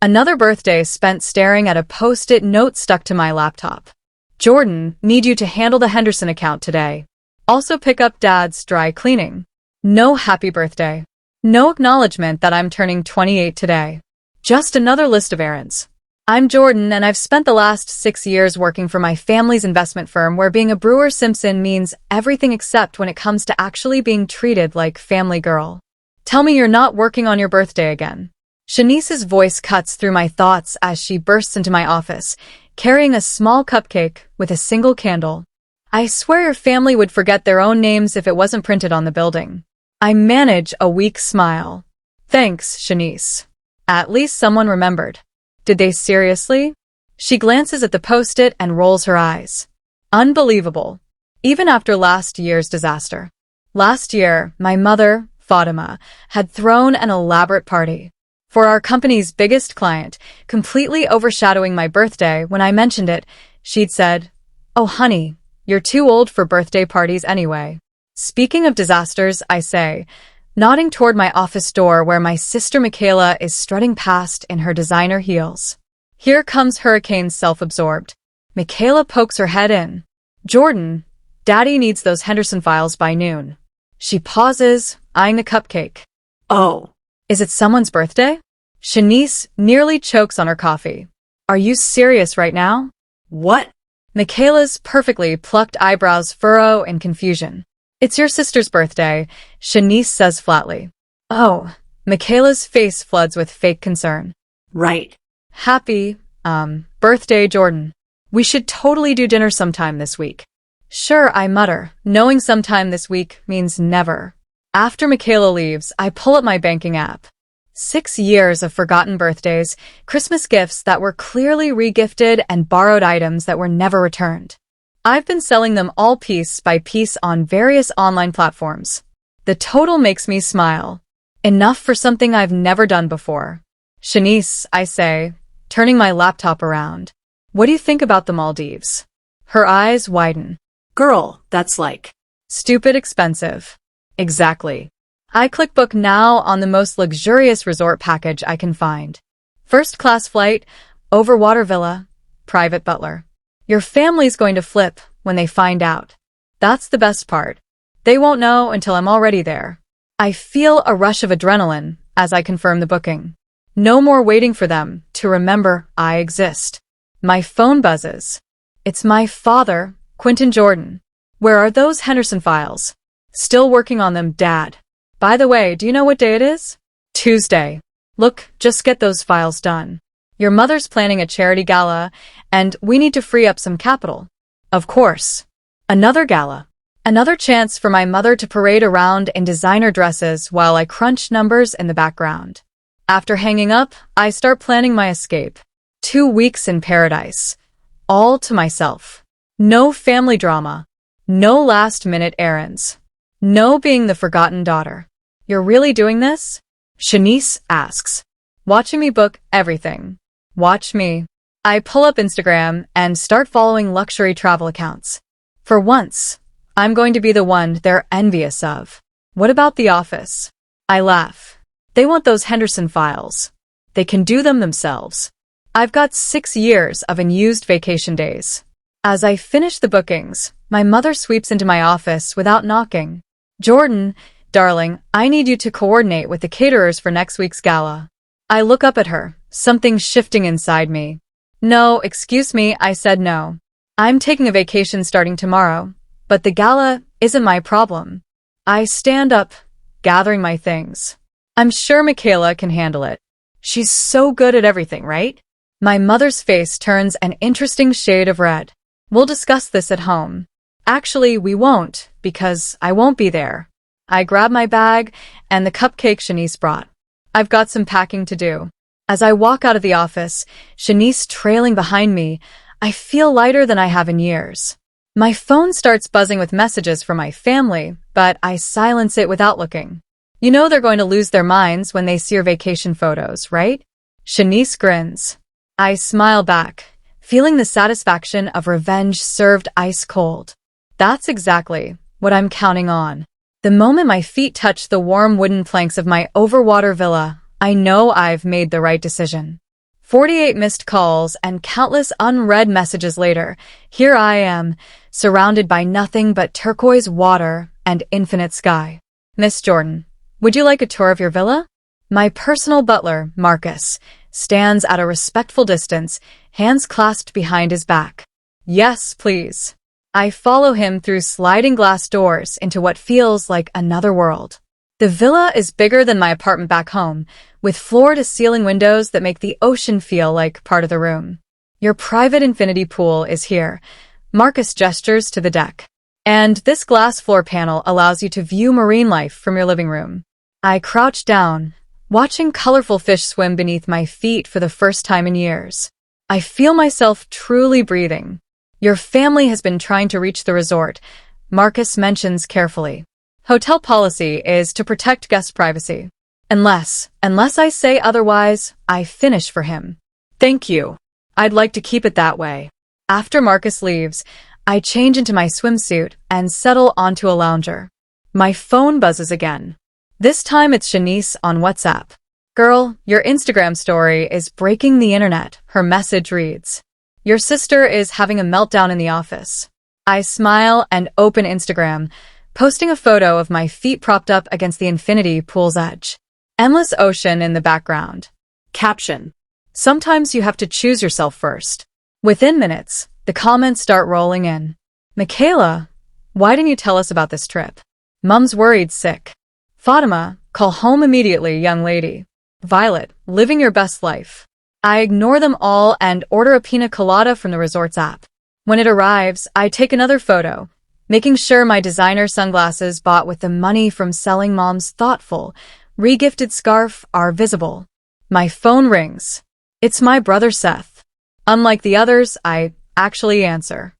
Another birthday spent staring at a post-it note stuck to my laptop. Jordan, need you to handle the Henderson account today. Also pick up Dad's dry cleaning. No happy birthday. No acknowledgement that I'm turning 28 today. Just another list of errands. I'm Jordan, and I've spent the last 6 years working for my family's investment firm where being a Brewer Simpson means everything except when it comes to actually being treated like family girl. Tell me you're not working on your birthday again. Shanice's voice cuts through my thoughts as she bursts into my office, carrying a small cupcake with a single candle. I swear your family would forget their own names if it wasn't printed on the building. I manage a weak smile. Thanks, Shanice. At least someone remembered. Did they seriously? She glances at the post-it and rolls her eyes. Unbelievable. Even after last year's disaster. Last year, my mother, Fatima, had thrown an elaborate party for our company's biggest client, completely overshadowing my birthday. When I mentioned it, she'd said, "Oh, honey, you're too old for birthday parties anyway." Speaking of disasters, I say, nodding toward my office door where my sister Michaela is strutting past in her designer heels. Here comes Hurricane self-absorbed. Michaela pokes her head in. "Jordan, Daddy needs those Henderson files by noon." She pauses, eyeing the cupcake. Oh. Is it someone's birthday? Shanice nearly chokes on her coffee. Are you serious right now? What? Michaela's perfectly plucked eyebrows furrow in confusion. It's your sister's birthday, Shanice says flatly. Oh, Michaela's face floods with fake concern. Right. Happy, birthday, Jordan. We should totally do dinner sometime this week. Sure, I mutter, knowing sometime this week means never. After Michaela leaves, I pull up my banking app. 6 years of forgotten birthdays, Christmas gifts that were clearly regifted, and borrowed items that were never returned. I've been selling them all piece by piece on various online platforms. The total makes me smile. Enough for something I've never done before. Shanice, I say, turning my laptop around. What do you think about the Maldives? Her eyes widen. Girl, that's like... Stupid expensive. Exactly. I click book now on the most luxurious resort package I can find. First-class flight, overwater villa, private butler. Your family's going to flip when they find out. That's the best part. They won't know until I'm already there. I feel a rush of adrenaline as I confirm the booking. No more waiting for them to remember I exist. My phone buzzes. It's my father, Quentin Jordan. Where are those Henderson files? Still working on them, Dad. By the way, do you know what day it is? Tuesday. Look, just get those files done. Your mother's planning a charity gala, and we need to free up some capital. Of course. Another gala. Another chance for my mother to parade around in designer dresses while I crunch numbers in the background. After hanging up, I start planning my escape. 2 weeks in paradise. All to myself. No family drama. No last-minute errands. No being the forgotten daughter. You're really doing this? Shanice asks. Watching me book everything. Watch me. I pull up Instagram and start following luxury travel accounts. For once, I'm going to be the one they're envious of. What about the office? I laugh. They want those Henderson files. They can do them themselves. I've got 6 years of unused vacation days. As I finish the bookings, my mother sweeps into my office without knocking. Jordan, darling, I need you to coordinate with the caterers for next week's gala. I look up at her, something shifting inside me. No, excuse me, I said no. I'm taking a vacation starting tomorrow, but the gala isn't my problem. I stand up, gathering my things. I'm sure Michaela can handle it. She's so good at everything, right? My mother's face turns an interesting shade of red. We'll discuss this at home. Actually, we won't, because I won't be there. I grab my bag and the cupcake Shanice brought. I've got some packing to do. As I walk out of the office, Shanice trailing behind me, I feel lighter than I have in years. My phone starts buzzing with messages from my family, but I silence it without looking. You know they're going to lose their minds when they see your vacation photos, right? Shanice grins. I smile back, feeling the satisfaction of revenge served ice cold. That's exactly what I'm counting on. The moment my feet touch the warm wooden planks of my overwater villa, I know I've made the right decision. 48 missed calls and countless unread messages later, here I am, surrounded by nothing but turquoise water and infinite sky. Miss Jordan, would you like a tour of your villa? My personal butler, Marcus, stands at a respectful distance, hands clasped behind his back. Yes, please. I follow him through sliding glass doors into what feels like another world. The villa is bigger than my apartment back home, with floor-to-ceiling windows that make the ocean feel like part of the room. Your private infinity pool is here. Marcus gestures to the deck. And this glass floor panel allows you to view marine life from your living room. I crouch down, watching colorful fish swim beneath my feet for the first time in years. I feel myself truly breathing. Your family has been trying to reach the resort, Marcus mentions carefully. Hotel policy is to protect guest privacy. Unless I say otherwise, I finish for him. Thank you. I'd like to keep it that way. After Marcus leaves, I change into my swimsuit and settle onto a lounger. My phone buzzes again. This time it's Shanice on WhatsApp. Girl, your Instagram story is breaking the internet, her message reads. Your sister is having a meltdown in the office. I smile and open Instagram, posting a photo of my feet propped up against the infinity pool's edge. Endless ocean in the background. Caption. Sometimes you have to choose yourself first. Within minutes, the comments start rolling in. Michaela, why didn't you tell us about this trip? Mum's worried sick. Fatima, call home immediately, young lady. Violet, living your best life. I ignore them all and order a pina colada from the resort's app. When it arrives, I take another photo, making sure my designer sunglasses bought with the money from selling Mom's thoughtful, re-gifted scarf are visible. My phone rings. It's my brother Seth. Unlike the others, I actually answer.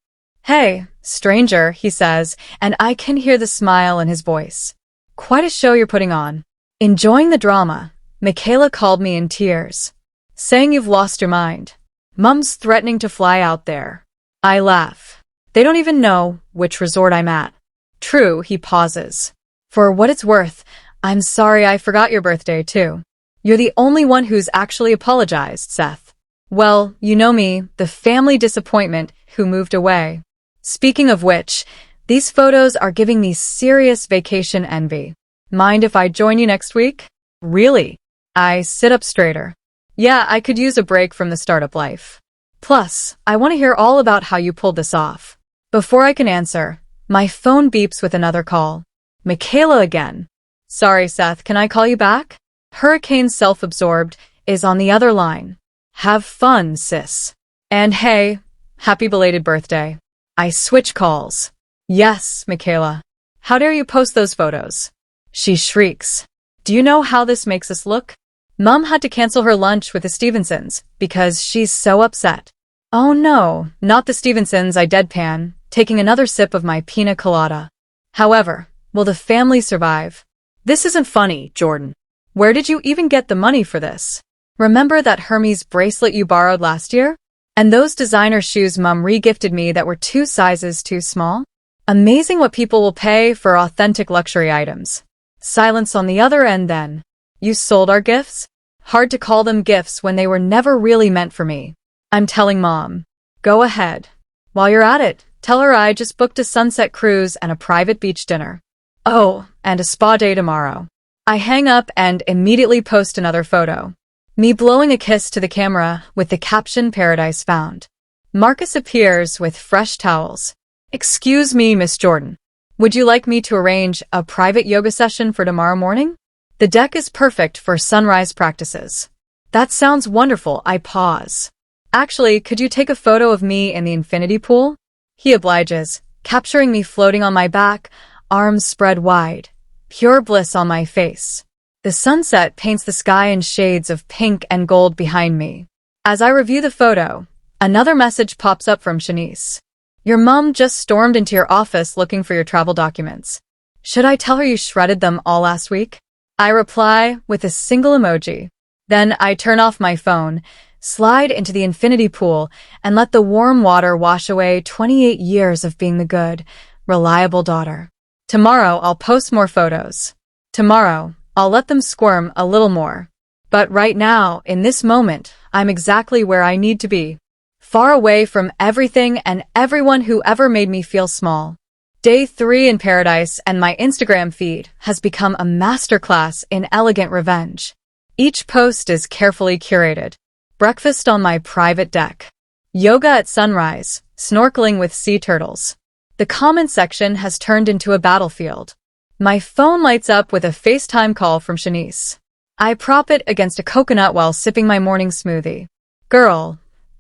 Hey, stranger, he says, and I can hear the smile in his voice. Quite a show you're putting on. Enjoying the drama, Michaela called me in tears. Saying you've lost your mind. Mum's threatening to fly out there. I laugh. They don't even know which resort I'm at. True, he pauses. For what it's worth, I'm sorry I forgot your birthday too. You're the only one who's actually apologized, Seth. Well, you know me, the family disappointment who moved away. Speaking of which, these photos are giving me serious vacation envy. Mind if I join you next week? Really? I sit up straighter. Yeah, I could use a break from the startup life. Plus, I want to hear all about how you pulled this off. Before I can answer, my phone beeps with another call. Michaela again. Sorry, Seth, can I call you back? Hurricane self-absorbed is on the other line. Have fun, sis. And hey, happy belated birthday. I switch calls. Yes, Michaela. How dare you post those photos? She shrieks. Do you know how this makes us look? Mum had to cancel her lunch with the Stevensons because she's so upset. Oh no, not the Stevensons, I deadpan, taking another sip of my pina colada. However, will the family survive? This isn't funny, Jordan. Where did you even get the money for this? Remember that Hermes bracelet you borrowed last year? And those designer shoes Mum re-gifted me that were 2 sizes too small? Amazing what people will pay for authentic luxury items. Silence on the other end then. You sold our gifts? Hard to call them gifts when they were never really meant for me. I'm telling Mom. Go ahead. While you're at it, tell her I just booked a sunset cruise and a private beach dinner. Oh, and a spa day tomorrow. I hang up and immediately post another photo. Me blowing a kiss to the camera with the caption Paradise Found. Marcus appears with fresh towels. Excuse me, Miss Jordan. Would you like me to arrange a private yoga session for tomorrow morning? The deck is perfect for sunrise practices. That sounds wonderful, I pause. Actually, could you take a photo of me in the infinity pool? He obliges, capturing me floating on my back, arms spread wide. Pure bliss on my face. The sunset paints the sky in shades of pink and gold behind me. As I review the photo, another message pops up from Shanice. Your mom just stormed into your office looking for your travel documents. Should I tell her you shredded them all last week? I reply with a single emoji. Then I turn off my phone, slide into the infinity pool, and let the warm water wash away 28 years of being the good, reliable daughter. Tomorrow I'll post more photos. Tomorrow I'll let them squirm a little more. But right now, in this moment, I'm exactly where I need to be. Far away from everything and everyone who ever made me feel small. Day 3 in paradise, and my Instagram feed has become a masterclass in elegant revenge. Each post is carefully curated. Breakfast on my private deck. Yoga at sunrise, snorkeling with sea turtles. The comment section has turned into a battlefield. My phone lights up with a FaceTime call from Shanice. I prop it against a coconut while sipping my morning smoothie. Girl,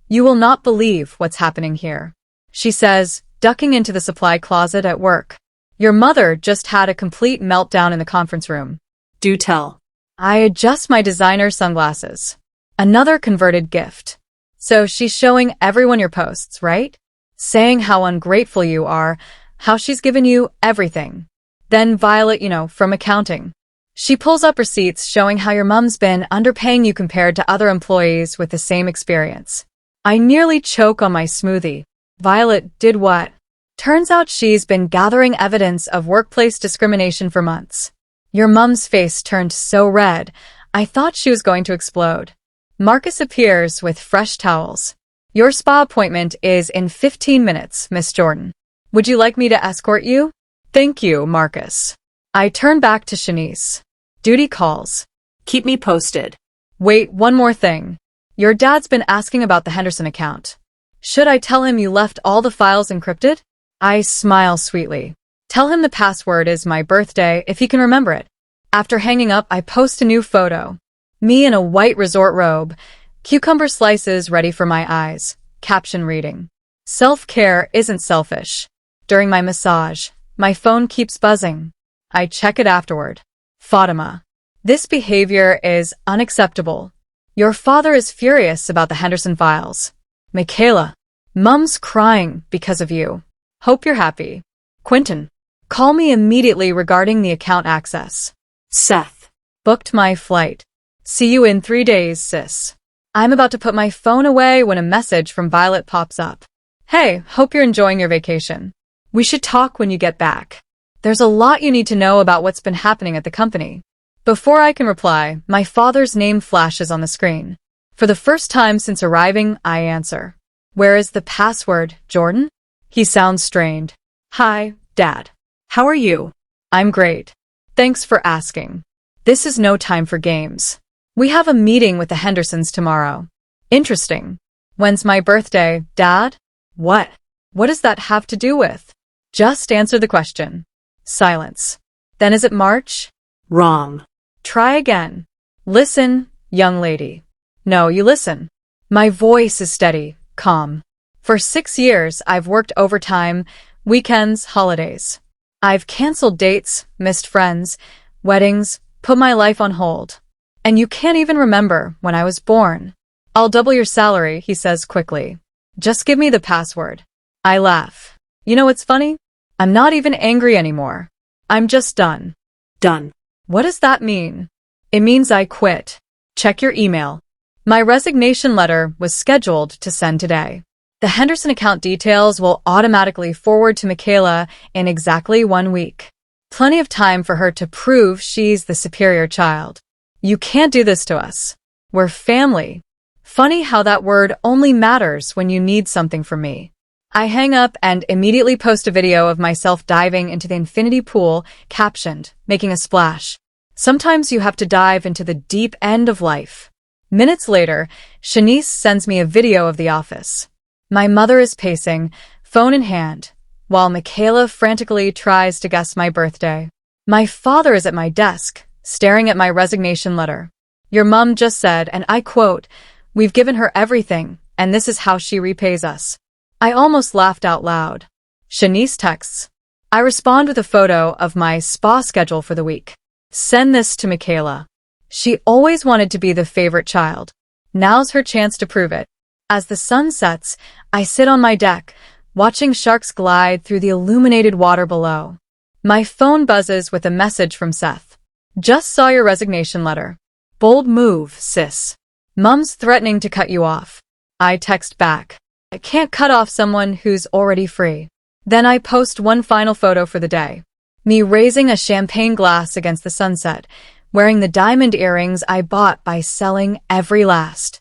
you will not believe what's happening here, she says, ducking into the supply closet at work. Your mother just had a complete meltdown in the conference room. Do tell. I adjust my designer sunglasses. Another converted gift. So she's showing everyone your posts, right? Saying how ungrateful you are, how she's given you everything. Then Violet, from accounting. She pulls up receipts showing how your mom's been underpaying you compared to other employees with the same experience. I nearly choke on my smoothie. Violet did what? Turns out she's been gathering evidence of workplace discrimination for months. Your mom's face turned so red, I thought she was going to explode. Marcus appears with fresh towels. Your spa appointment is in 15 minutes, Miss Jordan. Would you like me to escort you? Thank you, Marcus. I turn back to Shanice. Duty calls. Keep me posted. Wait, one more thing. Your dad's been asking about the Henderson account. Should I tell him you left all the files encrypted? I smile sweetly. Tell him the password is my birthday if he can remember it. After hanging up, I post a new photo. Me in a white resort robe, cucumber slices ready for my eyes. Caption reading. Self-care isn't selfish. During my massage, my phone keeps buzzing. I check it afterward. Fatima. This behavior is unacceptable. Your father is furious about the Henderson files. Michaela. Mom's crying because of you. Hope you're happy. Quentin. Call me immediately regarding the account access. Seth. Booked my flight. See you in 3 days, sis. I'm about to put my phone away when a message from Violet pops up. Hey, hope you're enjoying your vacation. We should talk when you get back. There's a lot you need to know about what's been happening at the company. Before I can reply, my father's name flashes on the screen. For the first time since arriving, I answer. Where is the password, Jordan? He sounds strained. Hi, Dad. How are you? I'm great. Thanks for asking. This is no time for games. We have a meeting with the Hendersons tomorrow. Interesting. When's my birthday, Dad? What? What does that have to do with? Just answer the question. Silence. Then is it March? Wrong. Try again. Listen, young lady. No, you listen. My voice is steady, calm. For 6 years, I've worked overtime, weekends, holidays. I've canceled dates, missed friends, weddings, put my life on hold. And you can't even remember when I was born. I'll double your salary, he says quickly. Just give me the password. I laugh. You know what's funny? I'm not even angry anymore. I'm just done. Done. What does that mean? It means I quit. Check your email. My resignation letter was scheduled to send today. The Henderson account details will automatically forward to Michaela in exactly 1 week. Plenty of time for her to prove she's the superior child. You can't do this to us. We're family. Funny how that word only matters when you need something from me. I hang up and immediately post a video of myself diving into the infinity pool, captioned, making a splash. Sometimes you have to dive into the deep end of life. Minutes later, Shanice sends me a video of the office. My mother is pacing, phone in hand, while Michaela frantically tries to guess my birthday. My father is at my desk, staring at my resignation letter. Your mom just said, and I quote, "We've given her everything, and this is how she repays us." I almost laughed out loud. Shanice texts. I respond with a photo of my spa schedule for the week. Send this to Michaela. She always wanted to be the favorite child. Now's her chance to prove it. As the sun sets, I sit on my deck, watching sharks glide through the illuminated water below. My phone buzzes with a message from Seth. Just saw your resignation letter. Bold move, sis. Mom's threatening to cut you off. I text back. I can't cut off someone who's already free. Then I post one final photo for the day. Me raising a champagne glass against the sunset, wearing the diamond earrings I bought by selling every last.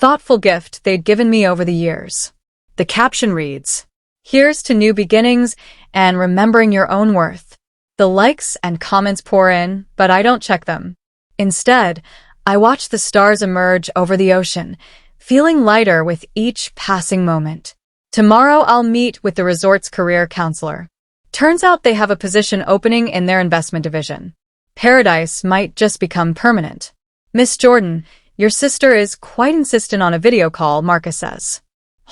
thoughtful gift they'd given me over the years. The caption reads, "Here's to new beginnings and remembering your own worth." The likes and comments pour in, but I don't check them. Instead, I watch the stars emerge over the ocean, feeling lighter with each passing moment. Tomorrow I'll meet with the resort's career counselor. Turns out they have a position opening in their investment division. Paradise might just become permanent. "Miss Jordan, your sister is quite insistent on a video call," Marcus says,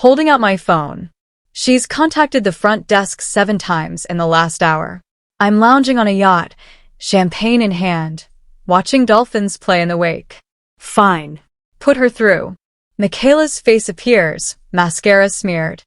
holding out my phone. "She's contacted the front desk 7 times in the last hour." I'm lounging on a yacht, champagne in hand, watching dolphins play in the wake. Fine. "Put her through." Michaela's face appears, mascara smeared.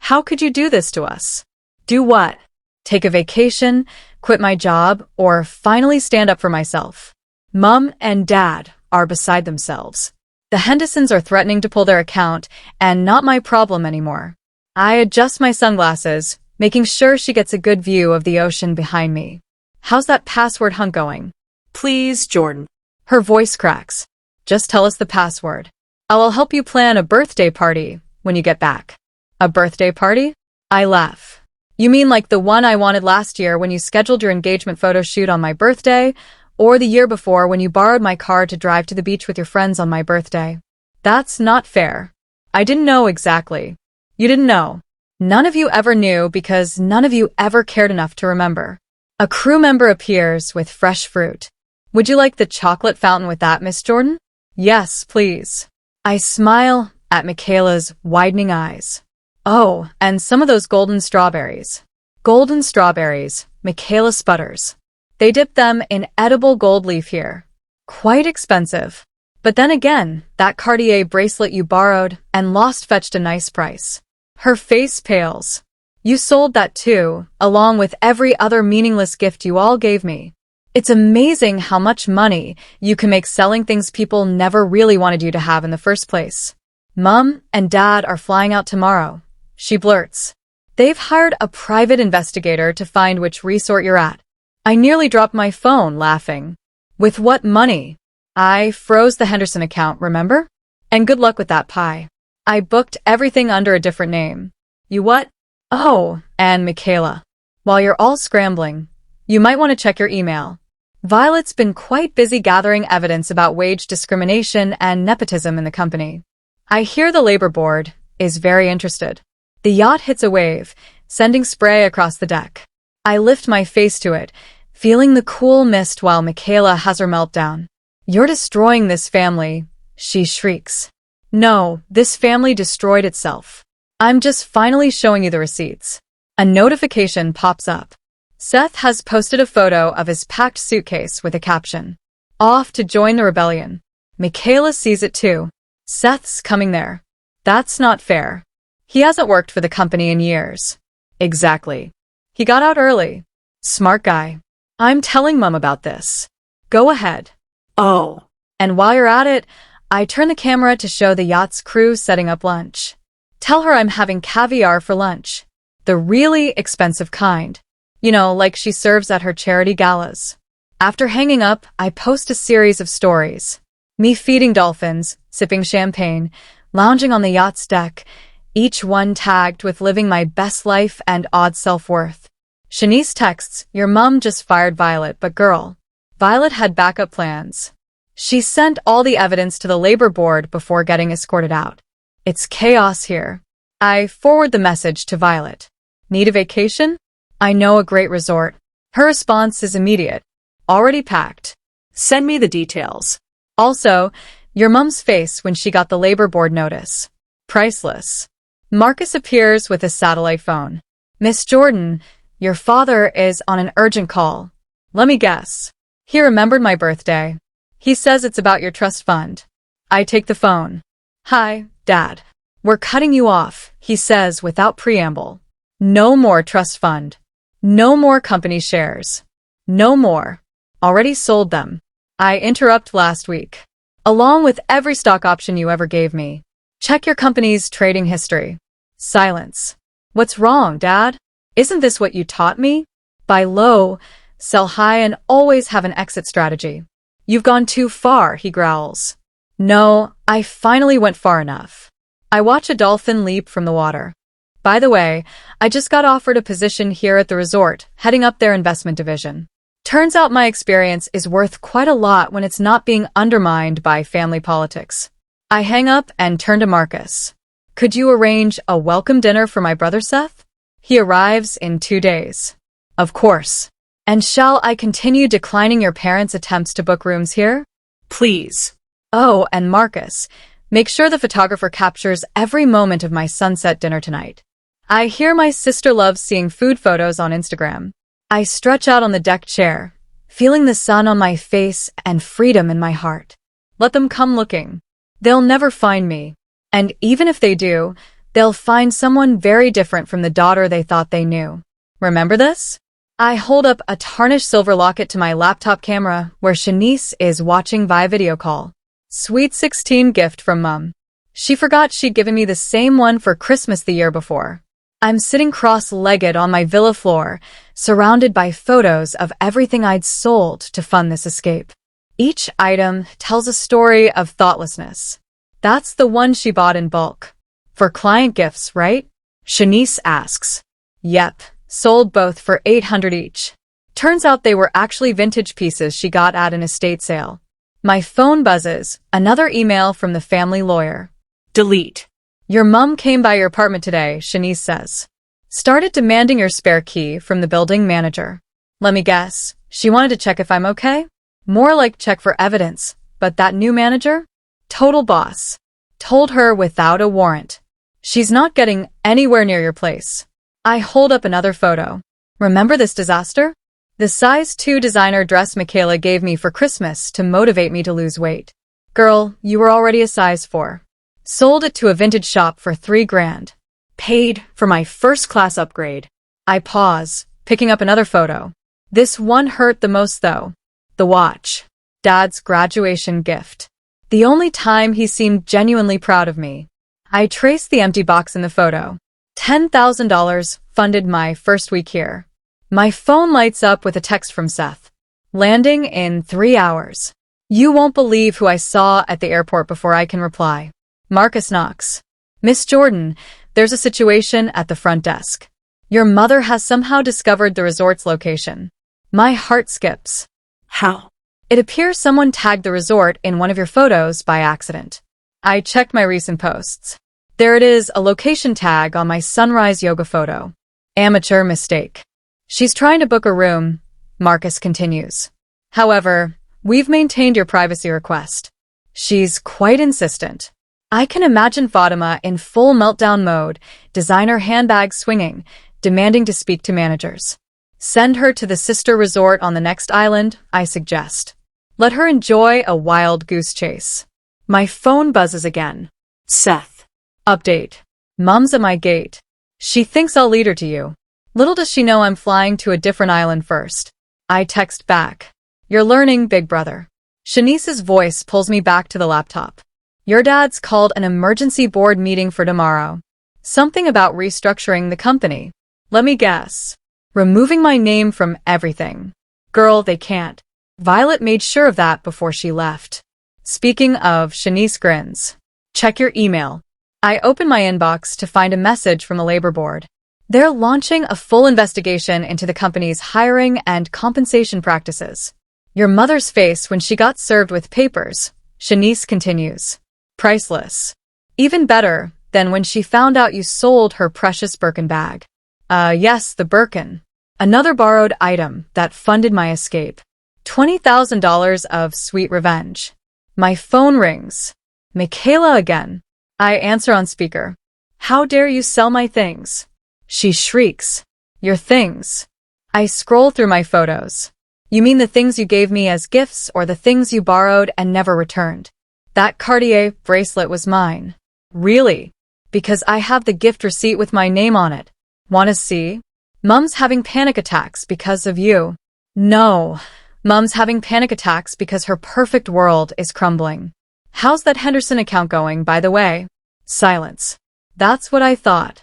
"How could you do this to us?" "Do what?" "Take a vacation, quit my job, or finally stand up for myself." Mom and Dad are beside themselves. The Hendersons are threatening to pull their account, and not my problem anymore. I adjust my sunglasses, making sure she gets a good view of the ocean behind me. "How's that password hunt going?" Please, Jordan. Her voice cracks. "Just tell us the password. I will help you plan a birthday party when you get back." "A birthday party?" I laugh. "You mean like the one I wanted last year when you scheduled your engagement photo shoot on my birthday, or the year before when you borrowed my car to drive to the beach with your friends on my birthday?" "That's not fair." "I didn't know exactly." "You didn't know." "None of you ever knew because none of you ever cared enough to remember." A crew member appears with fresh fruit. "Would you like the chocolate fountain with that, Miss Jordan?" "Yes, please." I smile at Michaela's widening eyes. "Oh, and some of those golden strawberries." "Golden strawberries," Michaela sputters. "They dip them in edible gold leaf here. Quite expensive. But then again, that Cartier bracelet you borrowed and lost fetched a nice price." Her face pales. "You sold that too, along with every other meaningless gift you all gave me." It's amazing how much money you can make selling things people never really wanted you to have in the first place. "Mom and Dad are flying out tomorrow," she blurts. "They've hired a private investigator to find which resort you're at." I nearly dropped my phone, laughing. "With what money?" "I froze the Henderson account, remember? And good luck with that pie." "I booked everything under a different name." "You what?" "Oh, and Michaela, while you're all scrambling, you might want to check your email. Violet's been quite busy gathering evidence about wage discrimination and nepotism in the company. I hear the labor board is very interested." The yacht hits a wave, sending spray across the deck. I lift my face to it, feeling the cool mist while Michaela has her meltdown. "You're destroying this family," she shrieks. "No, this family destroyed itself. I'm just finally showing you the receipts." A notification pops up. Seth has posted a photo of his packed suitcase with a caption, "Off to join the rebellion." Michaela sees it too. Seth's coming there. That's not fair. He hasn't worked for the company in years. Exactly. He got out early. Smart guy. I'm telling Mom about this. Go ahead. Oh. And while you're at it, I turn the camera to show the yacht's crew setting up lunch. Tell her I'm having caviar for lunch. The really expensive kind. You know, like she serves at her charity galas. After hanging up, I post a series of stories. Me feeding dolphins, sipping champagne, lounging on the yacht's deck, each one tagged with living my best life and odd self-worth. Shanice texts, "Your mom just fired Violet, but girl." Violet had backup plans. She sent all the evidence to the labor board before getting escorted out. It's chaos here. I forward the message to Violet. Need a vacation? I know a great resort. Her response is immediate. Already packed. Send me the details. Also, your mom's face when she got the labor board notice. Priceless. Marcus appears with a satellite phone. "Miss Jordan, your father is on an urgent call. Let me guess. He remembered my birthday. He says it's about your trust fund." I take the phone. "Hi, Dad. We're cutting you off," he says without preamble. "No more trust fund. No more company shares. No more. Already sold them. I interrupt last week. Along with every stock option you ever gave me. Check your company's trading history." Silence. "What's wrong, Dad? Isn't this what you taught me? Buy low, sell high, and always have an exit strategy." "You've gone too far," he growls. No, I finally went far enough. I watch a dolphin leap from the water. By the way, I just got offered a position here at the resort, heading up their investment division. Turns out my experience is worth quite a lot when it's not being undermined by family politics. I hang up and turn to Marcus. Could you arrange a welcome dinner for my brother Seth? He arrives in 2 days. Of course. And shall I continue declining your parents' attempts to book rooms here? Please. Oh, and Marcus, make sure the photographer captures every moment of my sunset dinner tonight. I hear my sister loves seeing food photos on Instagram. I stretch out on the deck chair, feeling the sun on my face and freedom in my heart. Let them come looking. They'll never find me. And even if they do, they'll find someone very different from the daughter they thought they knew. Remember this? I hold up a tarnished silver locket to my laptop camera where Shanice is watching via video call. Sweet 16 gift from Mum. She forgot she'd given me the same one for Christmas the year before. I'm sitting cross-legged on my villa floor, surrounded by photos of everything I'd sold to fund this escape. Each item tells a story of thoughtlessness. That's the one she bought in bulk. For client gifts, right? Shanice asks. Yep, sold both for $800 each. Turns out they were actually vintage pieces she got at an estate sale. My phone buzzes, another email from the family lawyer. Delete. Your mum came by your apartment today, Shanice says. Started demanding your spare key from the building manager. Let me guess, she wanted to check if I'm okay? More like check for evidence, but that new manager? Total boss. Told her without a warrant. She's not getting anywhere near your place. I hold up another photo. Remember this disaster? The size 2 designer dress Michaela gave me for Christmas to motivate me to lose weight. Girl, you were already a size 4. Sold it to a vintage shop for $3 grand. Paid for my first-class upgrade. I pause, picking up another photo. This one hurt the most though. The watch. Dad's graduation gift. The only time he seemed genuinely proud of me. I traced the empty box in the photo. $10,000 funded my first week here. My phone lights up with a text from Seth. Landing in 3 hours. You won't believe who I saw at the airport before I can reply. Marcus knocks. Miss Jordan, there's a situation at the front desk. Your mother has somehow discovered the resort's location. My heart skips. How? It appears someone tagged the resort in one of your photos by accident. I checked my recent posts. There it is, a location tag on my sunrise yoga photo. Amateur mistake. She's trying to book a room, Marcus continues. However, we've maintained your privacy request. She's quite insistent. I can imagine Fatima in full meltdown mode, designer handbag swinging, demanding to speak to managers. Send her to the sister resort on the next island, I suggest. Let her enjoy a wild goose chase. My phone buzzes again. Seth. Update. Mom's at my gate. She thinks I'll lead her to you. Little does she know I'm flying to a different island first. I text back. You're learning, big brother. Shanice's voice pulls me back to the laptop. Your dad's called an emergency board meeting for tomorrow. Something about restructuring the company. Let me guess. Removing my name from everything. Girl, they can't. Violet made sure of that before she left. Speaking of, Shanice grins. Check your email. I open my inbox to find a message from the labor board. They're launching a full investigation into the company's hiring and compensation practices. Your mother's face when she got served with papers, Shanice continues. Priceless. Even better than when she found out you sold her precious Birkin bag. Yes, the Birkin. Another borrowed item that funded my escape. $20,000 of sweet revenge. My phone rings. Michaela again. I answer on speaker. How dare you sell my things? She shrieks. Your things. I scroll through my photos. You mean the things you gave me as gifts or the things you borrowed and never returned? That Cartier bracelet was mine. Really? Because I have the gift receipt with my name on it. Wanna see? Mum's having panic attacks because of you. No. Mum's having panic attacks because her perfect world is crumbling. How's that Henderson account going, by the way? Silence. That's what I thought.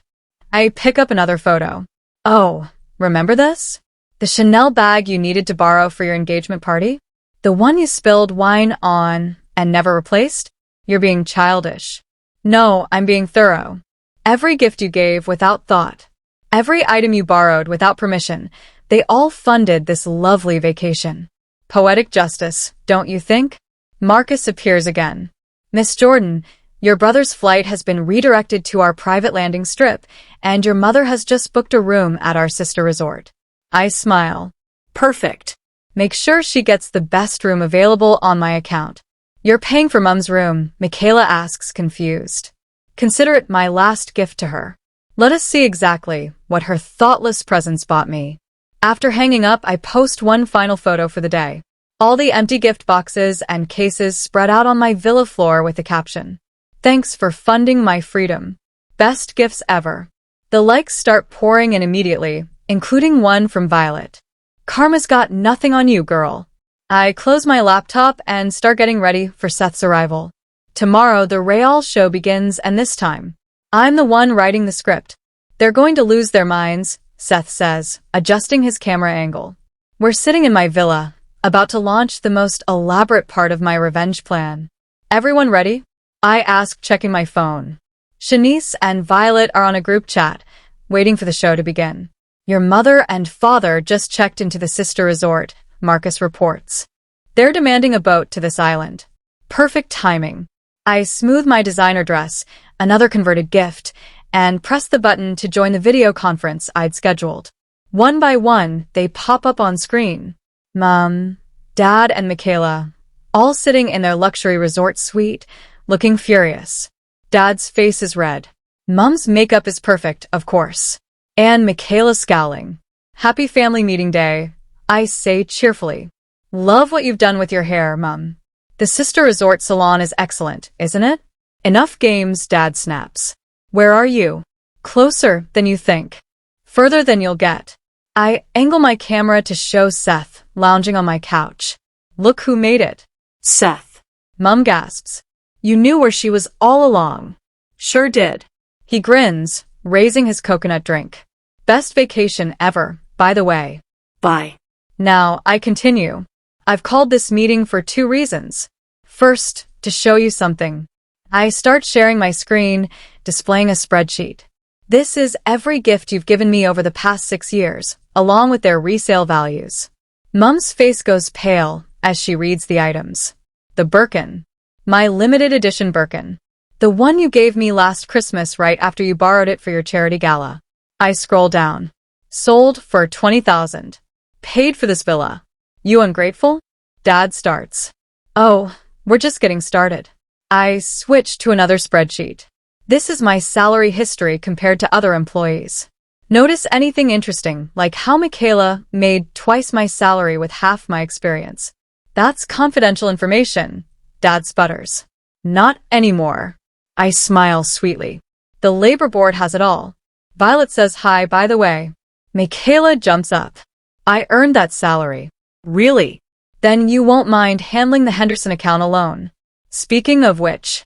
I pick up another photo. Oh, remember this? The Chanel bag you needed to borrow for your engagement party? The one you spilled wine on and never replaced? You're being childish. No, I'm being thorough. Every gift you gave without thought, every item you borrowed without permission, they all funded this lovely vacation. Poetic justice, don't you think? Marcus appears again. Miss Jordan, your brother's flight has been redirected to our private landing strip, and your mother has just booked a room at our sister resort. I smile. Perfect. Make sure she gets the best room available on my account. You're paying for Mum's room, Michaela asks, confused. Consider it my last gift to her. Let us see exactly what her thoughtless presence bought me. After hanging up, I post one final photo for the day. All the empty gift boxes and cases spread out on my villa floor with the caption, "Thanks for funding my freedom. Best gifts ever." The likes start pouring in immediately, including one from Violet. Karma's got nothing on you, girl. I close my laptop and start getting ready for Seth's arrival. Tomorrow, the Betrayal show begins, and this time, I'm the one writing the script. They're going to lose their minds, Seth says, adjusting his camera angle. We're sitting in my villa, about to launch the most elaborate part of my revenge plan. Everyone ready? I ask, checking my phone. Shanice and Violet are on a group chat, waiting for the show to begin. Your mother and father just checked into the sister resort, Marcus reports. They're demanding a boat to this island. Perfect timing. I smooth my designer dress, another converted gift, and press the button to join the video conference I'd scheduled. One by one, they pop up on screen. Mom, Dad, and Michaela, all sitting in their luxury resort suite, looking furious. Dad's face is red. Mom's makeup is perfect, of course. And Michaela scowling. Happy family meeting day, I say cheerfully. Love what you've done with your hair, Mom. The sister resort salon is excellent, isn't it? Enough games, Dad snaps. Where are you? Closer than you think. Further than you'll get. I angle my camera to show Seth lounging on my couch. Look who made it. Seth. Mom gasps. You knew where she was all along. Sure did. He grins, raising his coconut drink. Best vacation ever, by the way. Bye. Now, I continue. I've called this meeting for 2 reasons. First, to show you something. I start sharing my screen, displaying a spreadsheet. This is every gift you've given me over the past 6 years, along with their resale values. Mum's face goes pale as she reads the items. The Birkin. My limited edition Birkin. The one you gave me last Christmas right after you borrowed it for your charity gala. I scroll down. Sold for $20,000. Paid for this villa. You ungrateful? Dad starts. Oh, we're just getting started. I switch to another spreadsheet. This is my salary history compared to other employees. Notice anything interesting, like how Michaela made twice my salary with half my experience. That's confidential information, Dad sputters. Not anymore. I smile sweetly. The labor board has it all. Violet says hi, by the way. Michaela jumps up. I earned that salary. Really? Then you won't mind handling the Henderson account alone. Speaking of which,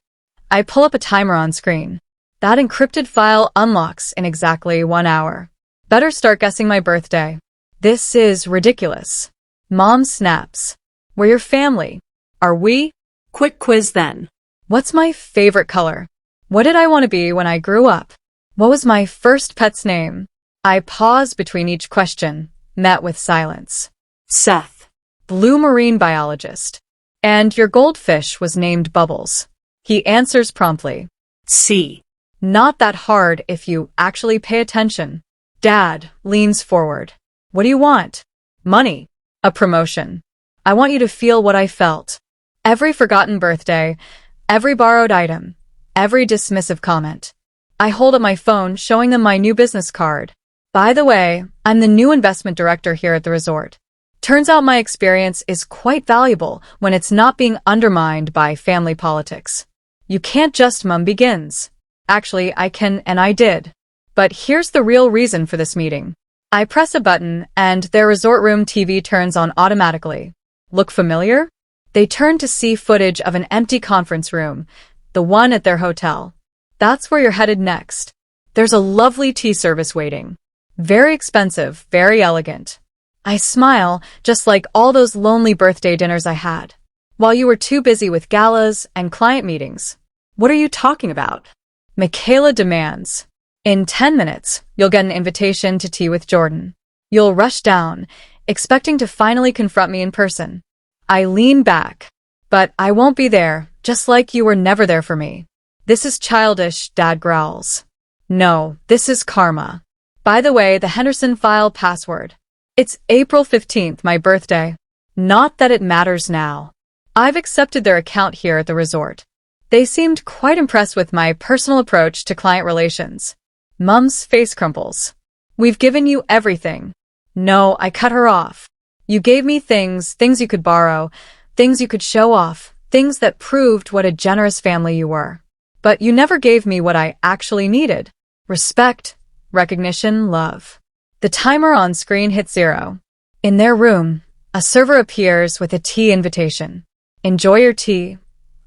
I pull up a timer on screen. That encrypted file unlocks in exactly 1 hour. Better start guessing my birthday. This is ridiculous. Mom snaps. We're your family. Are we? Quick quiz then. What's my favorite color? What did I want to be when I grew up? What was my first pet's name? I pause between each question, met with silence. Seth. Blue marine biologist. And your goldfish was named Bubbles. He answers promptly. C. Not that hard if you actually pay attention. Dad leans forward. What do you want? Money. A promotion. I want you to feel what I felt. Every forgotten birthday, every borrowed item, every dismissive comment. I hold up my phone, showing them my new business card. By the way, I'm the new investment director here at the resort. Turns out my experience is quite valuable when it's not being undermined by family politics. You can't just Mum begins. Actually, I can, and I did. But here's the real reason for this meeting. I press a button and their resort room TV turns on automatically. Look familiar? They turn to see footage of an empty conference room, the one at their hotel. That's where you're headed next. There's a lovely tea service waiting. Very expensive, very elegant. I smile, just like all those lonely birthday dinners I had. while you were too busy with galas and client meetings. What are you talking about? Michaela demands. In 10 minutes, you'll get an invitation to tea with Jordan. You'll rush down, expecting to finally confront me in person. I lean back. But I won't be there, just like you were never there for me. This is childish, Dad growls. No, this is karma. By the way, the Henderson file password. It's April 15th, my birthday. Not that it matters now. I've accepted their account here at the resort. They seemed quite impressed with my personal approach to client relations. Mum's face crumples. We've given you everything. No, I cut her off. You gave me things you could borrow, things you could show off, things that proved what a generous family you were. But you never gave me what I actually needed. Respect, recognition, love. The timer on screen hits 0. In their room, a server appears with a tea invitation. Enjoy your tea,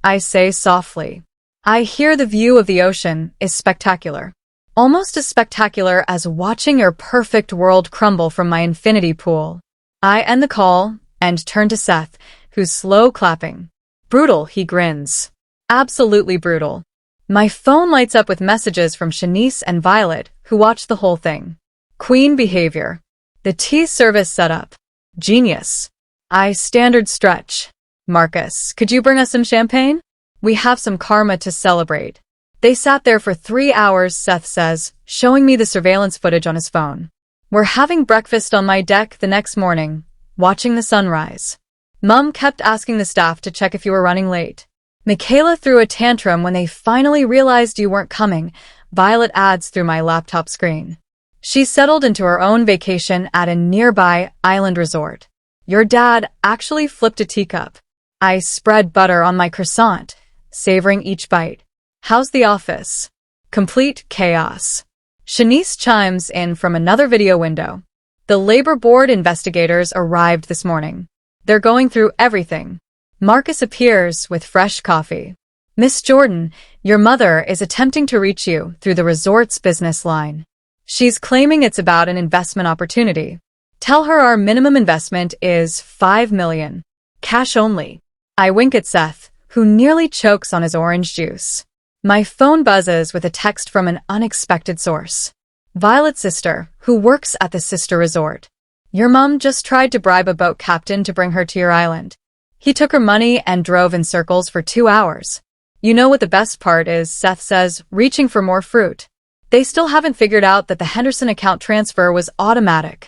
I say softly. I hear the view of the ocean is spectacular. Almost as spectacular as watching your perfect world crumble from my infinity pool. I end the call and turn to Seth, who's slow clapping. Brutal, he grins. Absolutely brutal. My phone lights up with messages from Shanice and Violet, who watched the whole thing. Queen behavior. The tea service set up. Genius. I standard stretch. Marcus, could you bring us some champagne? We have some karma to celebrate. They sat there for 3 hours, Seth says, showing me the surveillance footage on his phone. We're having breakfast on my deck the next morning, watching the sunrise. Mum kept asking the staff to check if you were running late. Michaela threw a tantrum when they finally realized you weren't coming, Violet adds through my laptop screen. She settled into her own vacation at a nearby island resort. Your dad actually flipped a teacup. I spread butter on my croissant, savoring each bite. How's the office? Complete chaos. Shanice chimes in from another video window. The labor board investigators arrived this morning. They're going through everything. Marcus appears with fresh coffee. Miss Jordan, your mother is attempting to reach you through the resort's business line. She's claiming it's about an investment opportunity. Tell her our minimum investment is $5 million. Cash only. I wink at Seth, who nearly chokes on his orange juice. My phone buzzes with a text from an unexpected source. Violet's sister, who works at the sister resort. Your mom just tried to bribe a boat captain to bring her to your island. He took her money and drove in circles for 2 hours. You know what the best part is, Seth says, reaching for more fruit. They still haven't figured out that the Henderson account transfer was automatic.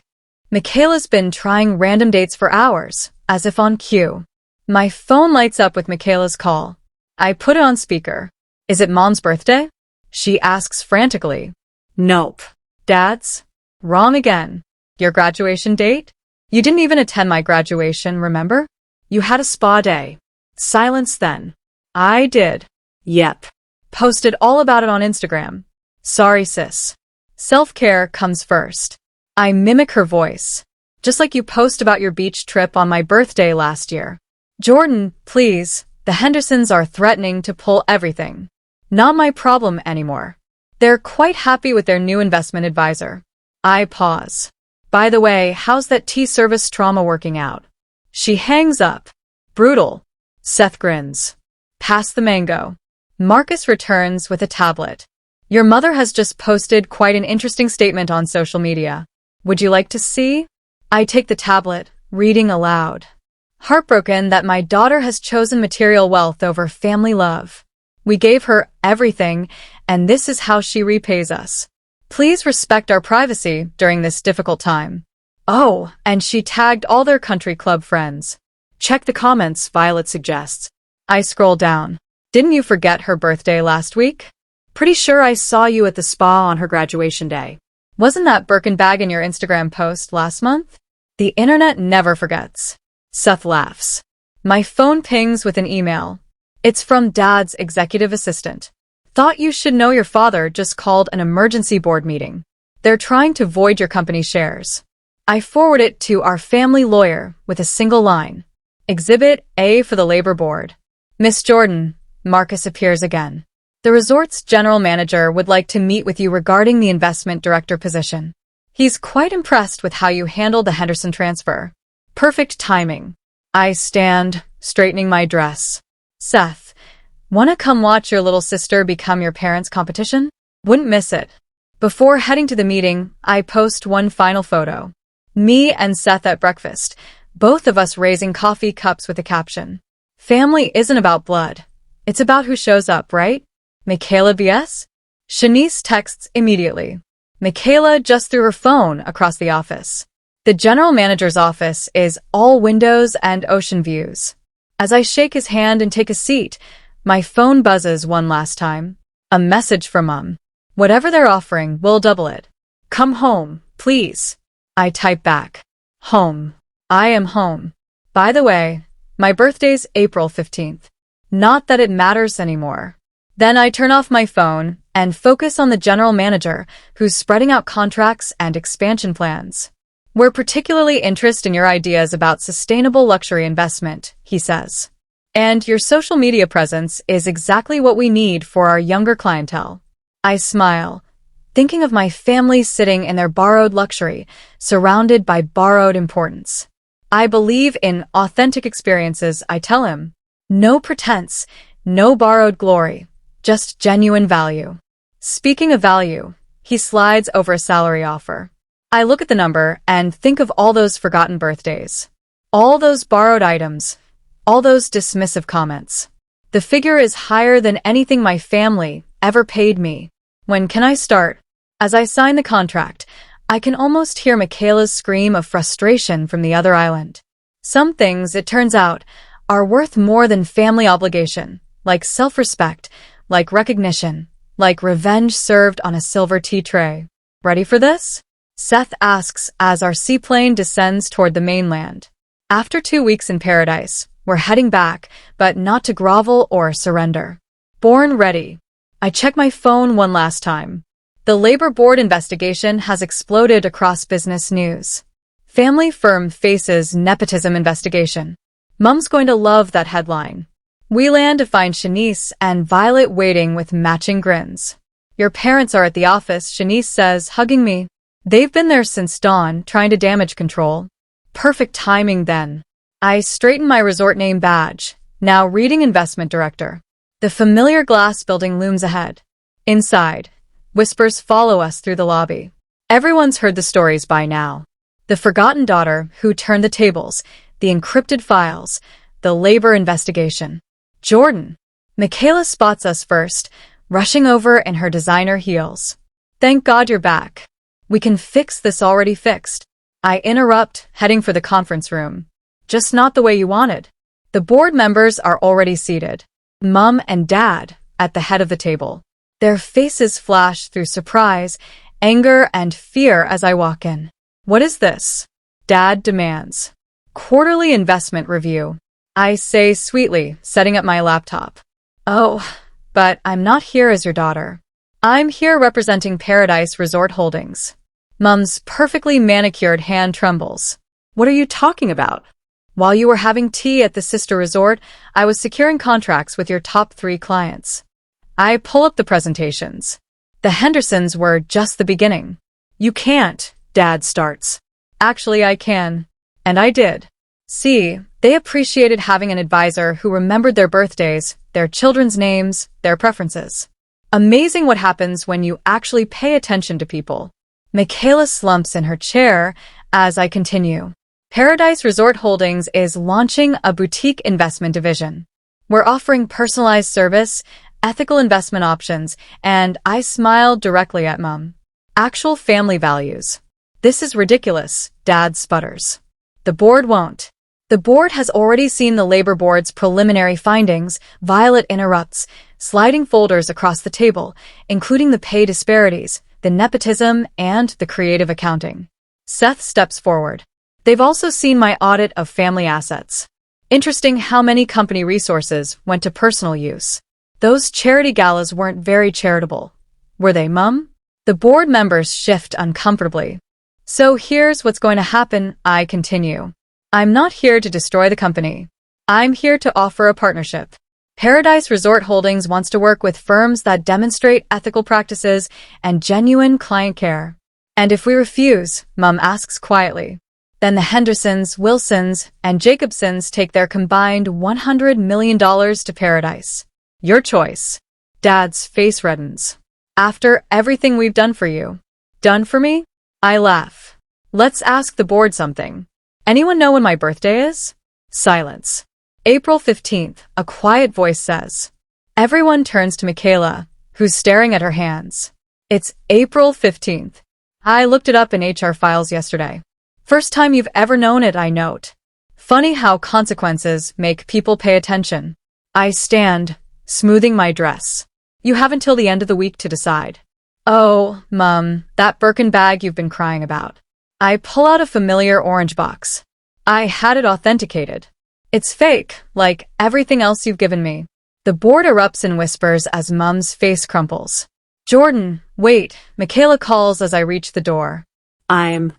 Michaela's been trying random dates for hours, as if on cue. My phone lights up with Michaela's call. I put it on speaker. Is it Mom's birthday? She asks frantically. Nope. Dad's? Wrong again. Your graduation date? You didn't even attend my graduation, remember? You had a spa day. Silence then. I did. Yep. Posted all about it on Instagram. Sorry, sis. Self-care comes first. I mimic her voice. Just like you post about your beach trip on my birthday last year. Jordan, please, the Hendersons are threatening to pull everything. Not my problem anymore. They're quite happy with their new investment advisor. I pause. By the way, how's that tea service trauma working out? She hangs up. Brutal. Seth grins. Pass the mango. Marcus returns with a tablet. Your mother has just posted quite an interesting statement on social media. Would you like to see? I take the tablet, reading aloud. Heartbroken that my daughter has chosen material wealth over family love. We gave her everything, and this is how she repays us. Please respect our privacy during this difficult time. Oh, and she tagged all their country club friends. Check the comments, Violet suggests. I scroll down. Didn't you forget her birthday last week? Pretty sure I saw you at the spa on her graduation day. Wasn't that Birkin bag in your Instagram post last month? The internet never forgets. Seth laughs. My phone pings with an email. It's from Dad's executive assistant. Thought you should know your father just called an emergency board meeting. They're trying to void your company shares. I forward it to our family lawyer with a single line. Exhibit A for the labor board. Miss Jordan, Marcus appears again. The resort's general manager would like to meet with you regarding the investment director position. He's quite impressed with how you handled the Henderson transfer. Perfect timing. I stand, straightening my dress. Seth, wanna come watch your little sister become your parents' competition? Wouldn't miss it. Before heading to the meeting, I post one final photo. Me and Seth at breakfast, both of us raising coffee cups with a caption. Family isn't about blood. It's about who shows up, right? Michaela vs? Shanice texts immediately. Michaela just threw her phone across the office. The general manager's office is all windows and ocean views. As I shake his hand and take a seat, my phone buzzes one last time. A message from Mom. Whatever they're offering, we'll double it. Come home, please. I type back. Home. I am home. By the way, my birthday's April 15th. Not that it matters anymore. Then I turn off my phone and focus on the general manager who's spreading out contracts and expansion plans. We're particularly interested in your ideas about sustainable luxury investment, he says. And your social media presence is exactly what we need for our younger clientele. I smile, thinking of my family sitting in their borrowed luxury, surrounded by borrowed importance. I believe in authentic experiences, I tell him. No pretense, no borrowed glory, just genuine value. Speaking of value, he slides over a salary offer. I look at the number and think of all those forgotten birthdays. All those borrowed items. All those dismissive comments. The figure is higher than anything my family ever paid me. When can I start? As I sign the contract, I can almost hear Michaela's scream of frustration from the other island. Some things, it turns out, are worth more than family obligation, like self-respect, like recognition, like revenge served on a silver tea tray. Ready for this? Seth asks as our seaplane descends toward the mainland. After 2 weeks in paradise, we're heading back, but not to grovel or surrender. Born ready. I check my phone one last time. The labor board investigation has exploded across business news. Family firm faces nepotism investigation. Mom's going to love that headline. We land to find Shanice and Violet waiting with matching grins. Your parents are at the office, Shanice says, hugging me. They've been there since dawn, trying to damage control. Perfect timing then. I straighten my resort name badge, now reading investment director. The familiar glass building looms ahead. Inside, whispers follow us through the lobby. Everyone's heard the stories by now. The forgotten daughter who turned the tables, the encrypted files, the labor investigation. Jordan. Michaela spots us first, rushing over in her designer heels. Thank God you're back. We can fix this already fixed. I interrupt, heading for the conference room. Just not the way you wanted. The board members are already seated. Mom and Dad at the head of the table. Their faces flash through surprise, anger, and fear as I walk in. What is this? Dad demands. Quarterly investment review. I say sweetly, setting up my laptop. Oh, but I'm not here as your daughter. I'm here representing Paradise Resort Holdings. Mom's perfectly manicured hand trembles. What are you talking about? While you were having tea at the sister resort, I was securing contracts with your top 3 clients. I pull up the presentations. The Hendersons were just the beginning. You can't, Dad starts. Actually, I can. And I did. See, they appreciated having an advisor who remembered their birthdays, their children's names, their preferences. Amazing what happens when you actually pay attention to people. Michaela slumps in her chair as I continue. Paradise Resort Holdings is launching a boutique investment division. We're offering personalized service, ethical investment options, and I smiled directly at Mom. Actual family values. This is ridiculous, Dad sputters. The board won't. The board has already seen the labor board's preliminary findings, Violet interrupts, sliding folders across the table, including the pay disparities, the nepotism, and the creative accounting. Seth steps forward. They've also seen my audit of family assets. Interesting how many company resources went to personal use. Those charity galas weren't very charitable. Were they, Mum? The board members shift uncomfortably. So here's what's going to happen, I continue. I'm not here to destroy the company. I'm here to offer a partnership. Paradise Resort Holdings wants to work with firms that demonstrate ethical practices and genuine client care. And if we refuse, Mum asks quietly, Then the Hendersons, Wilsons, and Jacobsons take their combined $100 million to paradise. Your choice. Dad's face reddens. After everything we've done for you. Done for me? I laugh. Let's ask the board something. Anyone know when my birthday is? Silence. April 15th, a quiet voice says. Everyone turns to Michaela, who's staring at her hands. It's April 15th. I looked it up in HR files yesterday. First time you've ever known it, I note. Funny how consequences make people pay attention. I stand, smoothing my dress. You have until the end of the week to decide. Oh, Mum, that Birkin bag you've been crying about. I pull out a familiar orange box. I had it authenticated. It's fake, like everything else you've given me. The board erupts in whispers as Mum's face crumples. Jordan, wait, Michaela calls as I reach the door. I'm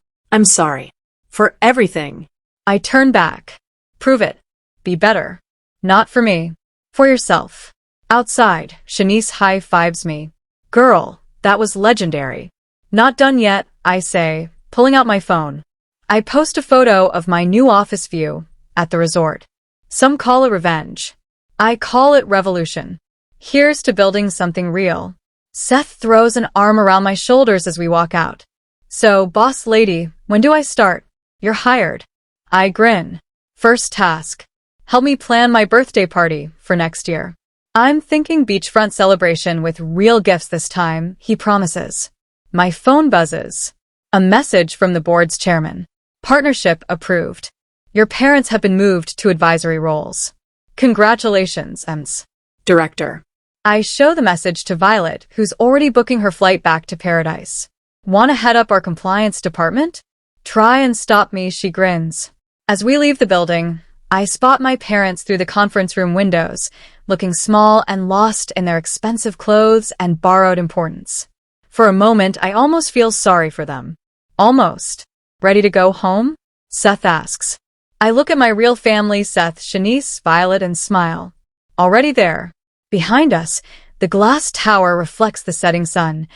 sorry. For everything. I turn back. Prove it. Be better. Not for me. For yourself. Outside, Shanice high-fives me. Girl, that was legendary. Not done yet, I say, pulling out my phone. I post a photo of my new office view at the resort. Some call it revenge. I call it revolution. Here's to building something real. Seth throws an arm around my shoulders as we walk out. So, boss lady, when do I start? You're hired. I grin. First task. Help me plan my birthday party for next year. I'm thinking beachfront celebration with real gifts this time, he promises. My phone buzzes. A message from the board's chairman. Partnership approved. Your parents have been moved to advisory roles. Congratulations, Ems. Director. I show the message to Violet, who's already booking her flight back to paradise. Want to head up our compliance department? Try and stop me, she grins. As we leave the building, I spot my parents through the conference room windows, looking small and lost in their expensive clothes and borrowed importance. For a moment, I almost feel sorry for them. Almost. Ready to go home? Seth asks. I look at my real family, Seth, Shanice, Violet, and smile. Already there. Behind us, the glass tower reflects the setting sun,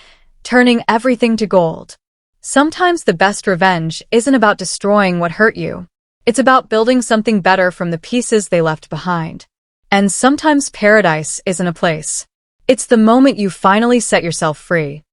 turning everything to gold. Sometimes the best revenge isn't about destroying what hurt you. It's about building something better from the pieces they left behind. And sometimes paradise isn't a place. It's the moment you finally set yourself free.